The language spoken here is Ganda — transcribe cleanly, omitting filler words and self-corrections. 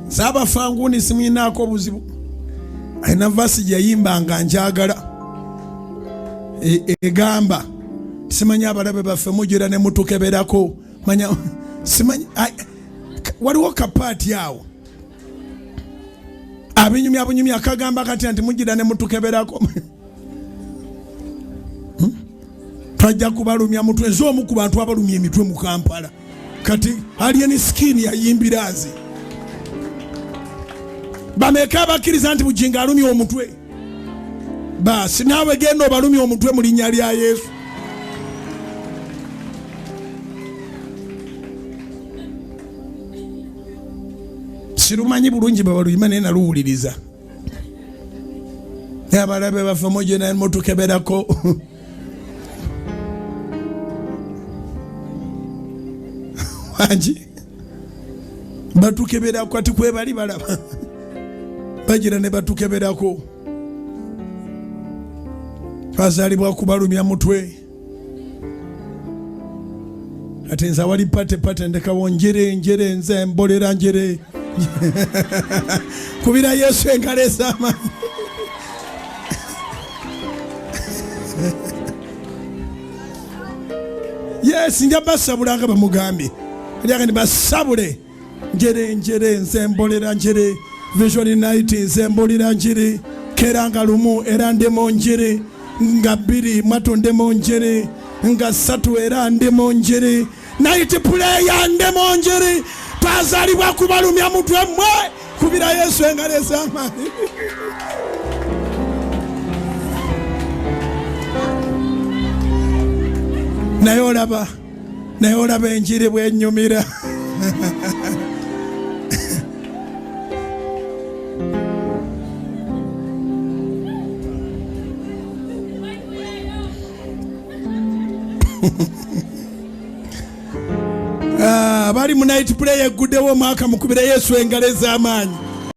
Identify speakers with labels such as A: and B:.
A: Saba fanguni simuyinako obuzibu. Ayina vasi gyeyimba nga njagala. Egamba simanya abalabe baffe mujira ne mutukeberako. Manya simanya waliwo kapaati awo. Abinyumya akagamba kati nti mujira ne mutukeberako. Tajja kubalumya mutwe z'omu ku bantu abalumya emitwe mu Kampala. Kati alien skin yayimbirazi. Bameka bakkiriza nti bujinga alumya omutwe. Basi naawe genda obalumya omutwe mu linnya lya Yesu. Sirumanyi bulungi babaluyima naye naluwuliriza. Abalabe baffe mujje ne mutukeberako. Wanji batukeberako kati kwe bali balaba. Bagira ne batukeberako. Twazalibwa kubalumya mutwe. Ate nza wali pate ndekawo njere nze mbolera njere. Kubira Yesu engalo ez'amaanyi. Yes, nja basabulanga bamugambye. Kaliaga ni basabule. Njere nze mbolera njere. Vision night nze mbolera njere. Keranga lumu era ndemo njere. Nga bbiri mwatondemo njere. Nga ssatu era ndemo njere. Night prayer ndemo njere. Twazalibwa kubalumya mutwe mmwe. Kubira Yesu engalo ez'amaanyi. Naye olaba enjiri bw'ennyumira. Bali mu night prayer guddewo mwaka mukubira Yesu engalo ez'amaanyi.